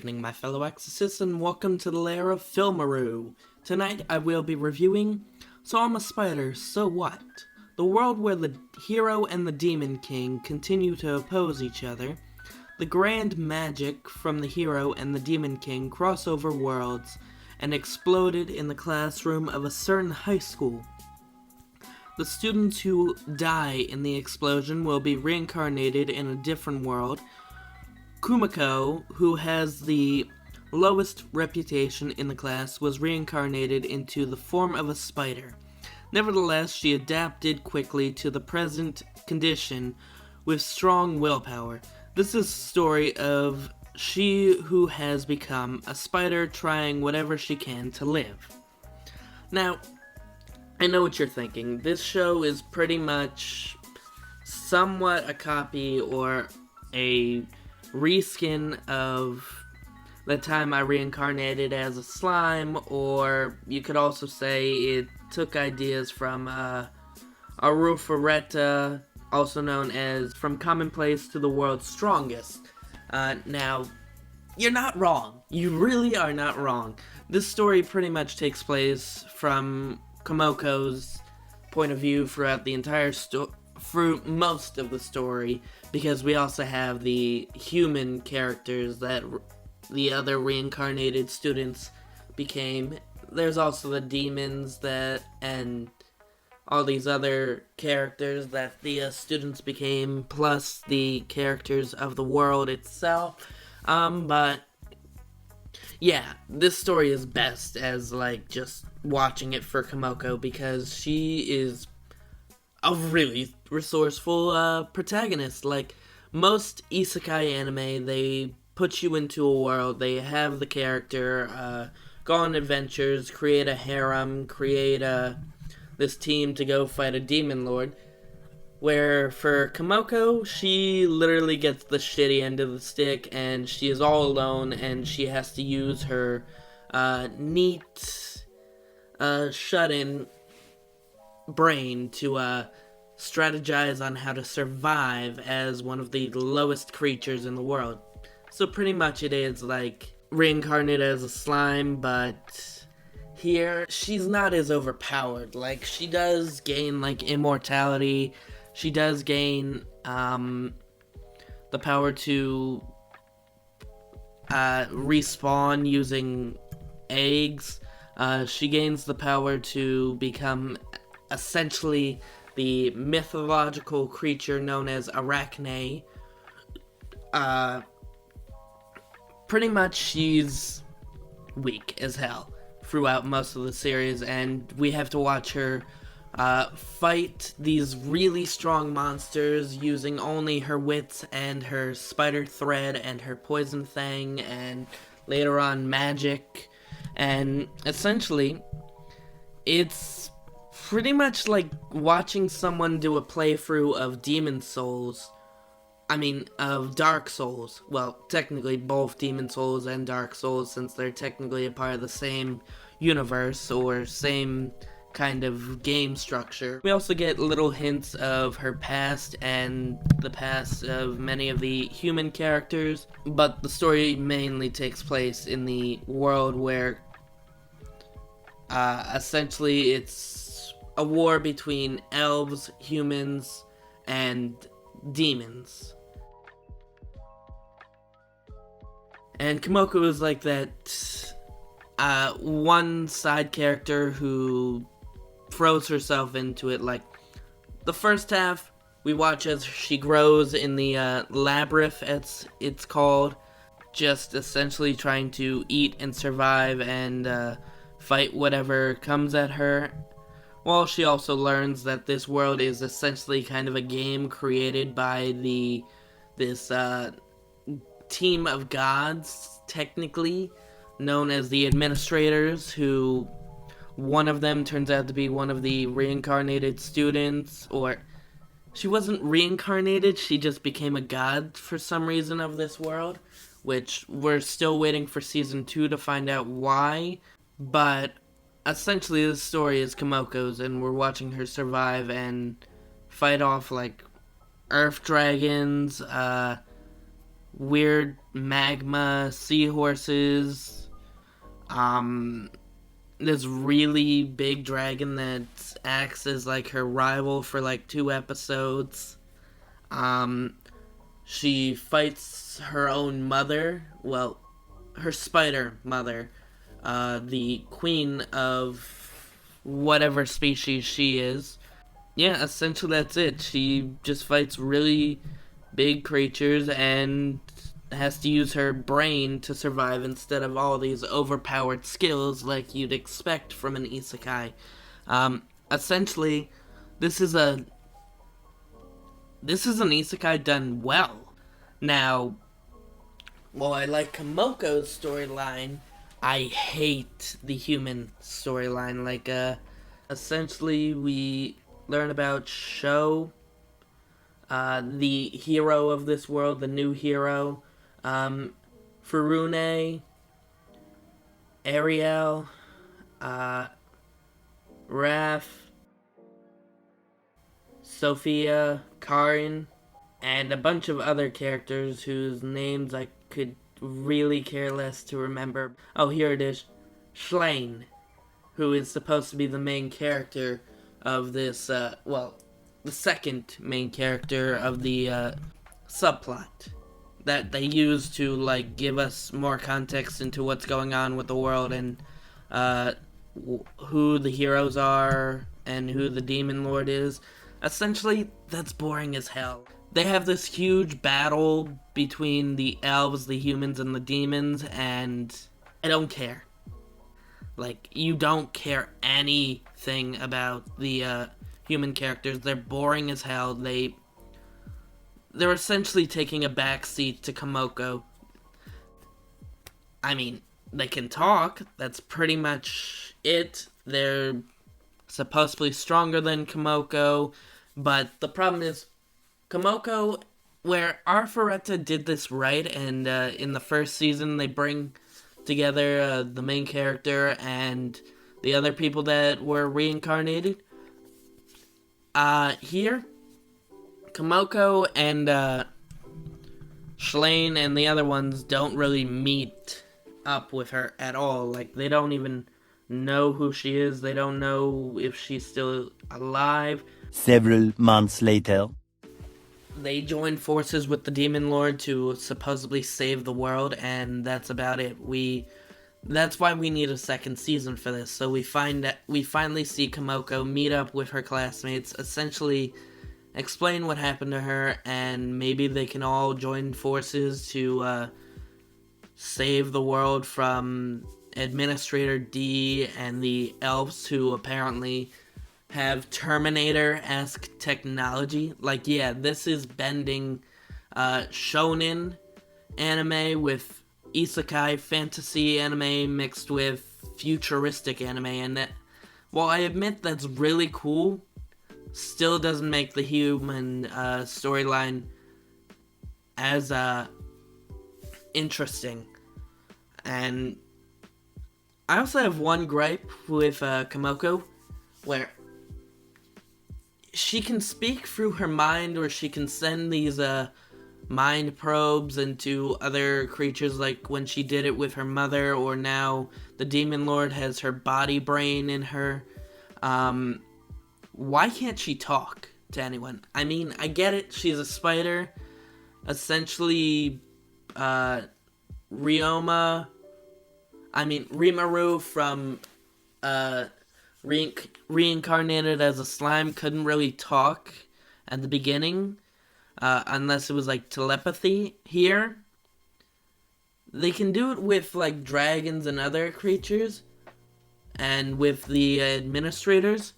evening, my fellow exorcists, and welcome to the lair of Filmaru. Tonight I will be reviewing So I'm a Spider, So What? The world where the hero and the demon king continue to oppose each other. The grand magic from the hero and the demon king cross over worlds and exploded in the classroom of a certain high school. The students who die in the explosion will be reincarnated in a different world. Kumiko, who has the lowest reputation in the class, was reincarnated into the form of a spider. Nevertheless, she adapted quickly to the present condition with strong willpower. This is a story of she who has become a spider trying whatever she can to live. Now, I know what you're thinking. This show is pretty much somewhat a copy or a reskin of the time I reincarnated as a slime, or you could also say it took ideas from Arufaretta, also known as From Commonplace to the World's Strongest. Now, you're not wrong. You really are not wrong. This story pretty much takes place from Kumiko's point of view throughout the entire through most of the story, because we also have the human characters that the other reincarnated students became. There's also the demons and all these other characters that the students became, plus the characters of the world itself. But yeah, this story is best as just watching it for Kumiko, because she is a really resourceful protagonist. Like most isekai anime, they put you into a world, they have the character go on adventures, create a harem, create this team to go fight a demon lord. Where for Kumiko, she literally gets the shitty end of the stick, and she is all alone, and she has to use her neat shut-in brain to strategize on how to survive as one of the lowest creatures in the world. So pretty much it is like reincarnated as a slime, but here she's not as overpowered. Like, she does gain immortality. She does gain the power to respawn using eggs. She gains the power to become essentially the mythological creature known as Arachne. Pretty much she's weak as hell throughout most of the series, and we have to watch her fight these really strong monsters using only her wits and her spider thread and her poison fang, and later on magic. And essentially, it's pretty much like watching someone do a playthrough of of Dark Souls. Well, technically both Demon Souls and Dark Souls, since they're technically a part of the same universe or same kind of game structure. We also get little hints of her past and the past of many of the human characters, but the story mainly takes place in the world where essentially it's a war between elves, humans, and demons. And Kumiko is like that one side character who throws herself into it. Like, the first half, we watch as she grows in the labyrinth, as it's called, just essentially trying to eat and survive and fight whatever comes at her. Well, she also learns that this world is essentially kind of a game created by this team of gods, technically, known as the administrators, who one of them turns out to be one of the reincarnated students, or she wasn't reincarnated, she just became a god for some reason of this world, which we're still waiting for season 2 to find out why. But essentially the story is Kumiko's, and we're watching her survive and fight off earth dragons, weird magma seahorses. This really big dragon that acts as like her rival for like 2 episodes. She fights her own mother, well, her spider mother, the queen of whatever species she is. Yeah, essentially that's it. She just fights really big creatures and has to use her brain to survive instead of all these overpowered skills like you'd expect from an isekai. Essentially, this is an isekai done well. Now, while I like Kamoko's storyline, I hate the human storyline. Like, essentially, we learn about Sho, the hero of this world, the new hero, Furune, Ariel, Raph, Sophia, Karin, and a bunch of other characters whose names I could really care less to remember. Oh, here it is. Schlain, who is supposed to be the main character of this, the second main character of the subplot that they use to, like, give us more context into what's going on with the world and who the heroes are and who the demon lord is. Essentially, that's boring as hell. They have this huge battle between the elves, the humans, and the demons, and I don't care. Like, you don't care anything about the human characters. They're boring as hell. They're essentially taking a backseat to Kamoko. I mean, they can talk. That's pretty much it. They're supposedly stronger than Kamoko, but the problem is Kamoko, where Arfareta did this right, and in the first season they bring together the main character and the other people that were reincarnated. Here, Kamoko and Schlain and the other ones don't really meet up with her at all. Like, they don't even know who she is. They don't know if she's still alive. Several months later, they join forces with the Demon Lord to supposedly save the world, and that's about it. That's why we need a second season for this. So we finally see Kamoko meet up with her classmates, essentially explain what happened to her, and maybe they can all join forces to save the world from Administrator D and the elves, who apparently have Terminator-esque technology. Like, yeah, this is bending shonen anime with isekai fantasy anime mixed with futuristic anime, and while I admit that's really cool, still doesn't make the human storyline as interesting. And I also have one gripe with Kamoko, where she can speak through her mind, or she can send these mind probes into other creatures, like when she did it with her mother, or now the Demon Lord has her body brain in her. Why can't she talk to anyone? I mean, I get it, she's a spider. Essentially, Rimaru from reincarnated as a slime couldn't really talk at the beginning, unless it was like telepathy. Here, they can do it with like dragons and other creatures, and with the administrators.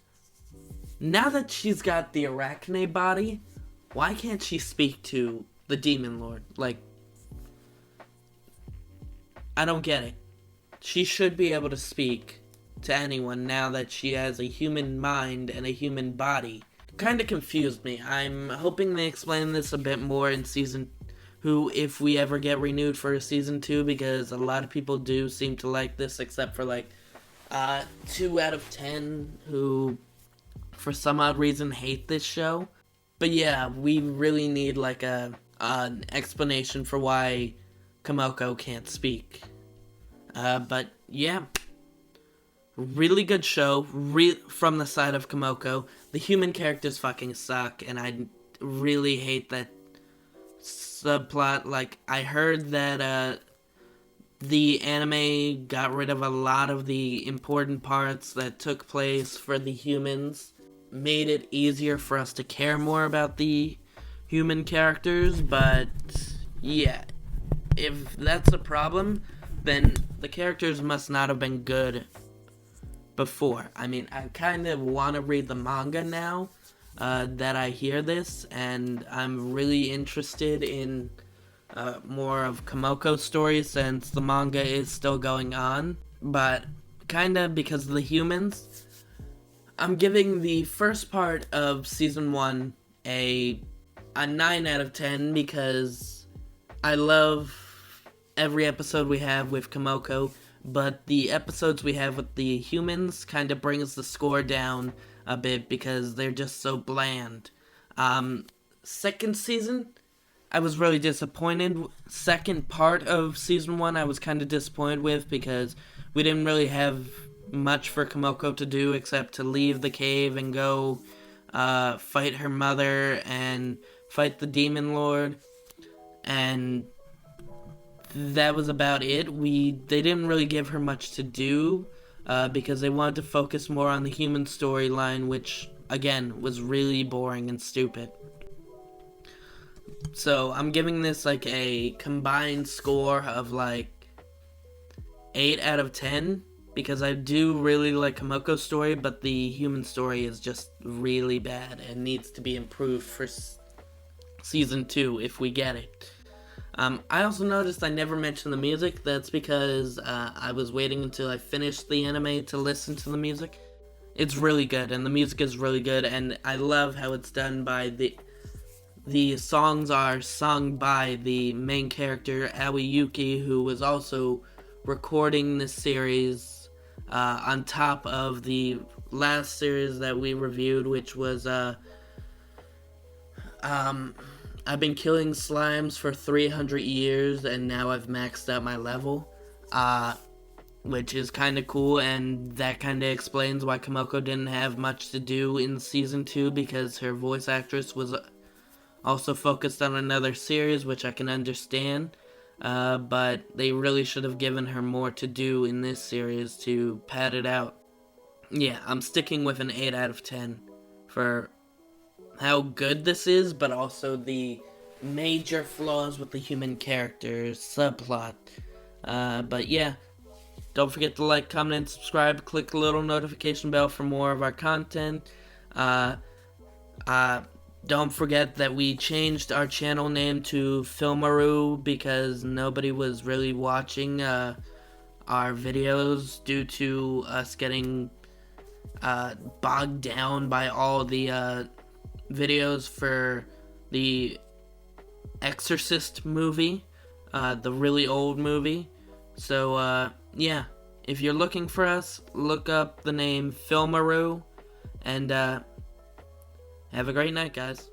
Now that she's got the arachne body, why can't she speak to the Demon Lord? Like, I don't get it. She should be able to speak to anyone now that she has a human mind and a human body. Kind of confused me. I'm hoping they explain this a bit more in season 2, if we ever get renewed for a season 2, because a lot of people do seem to like this, except for like 2 out of 10 who for some odd reason hate this show. But yeah, we really need like a an explanation for why Kamoko can't speak. But yeah, really good show from the side of Kamoko. The human characters fucking suck, and I really hate that subplot. Like, I heard that the anime got rid of a lot of the important parts that took place for the humans, made it easier for us to care more about the human characters, but yeah, if that's a problem, then the characters must not have been good before. I mean, I kind of want to read the manga now that I hear this, and I'm really interested in more of Kamoko's story since the manga is still going on, but kind of because of the humans, I'm giving the first part of season 1 a 9 out of 10 because I love every episode we have with Kamoko, but the episodes we have with the humans kind of brings the score down a bit because they're just so bland. Second season, I was really disappointed. Second part of season 1, I was kind of disappointed with because we didn't really have much for Kamoko to do except to leave the cave and go fight her mother and fight the demon lord, and that was about it. They didn't really give her much to do because they wanted to focus more on the human storyline, which again was really boring and stupid. So I'm giving this like a combined score of like 8 out of 10 because I do really like Kamoko's story, but the human story is just really bad and needs to be improved for season 2 if we get it. I also noticed I never mentioned the music. That's because I was waiting until I finished the anime to listen to the music. It's really good, and the music is really good, and I love how it's done by the songs are sung by the main character, Aoi Yuki, who was also recording this series on top of the last series that we reviewed, which was I've been killing slimes for 300 years, and now I've maxed out my level, which is kind of cool, and that kind of explains why Kamoko didn't have much to do in Season 2, because her voice actress was also focused on another series, which I can understand, but they really should have given her more to do in this series to pad it out. Yeah, I'm sticking with an 8 out of 10 for how good this is, but also the major flaws with the human characters subplot. But yeah, don't forget to like, comment, and subscribe. Click the little notification bell for more of our content. Don't forget that we changed our channel name to Filmaru because nobody was really watching our videos due to us getting bogged down by all the videos for the Exorcist movie, the really old movie. So yeah, if you're looking for us, look up the name Filmaru, and have a great night, guys.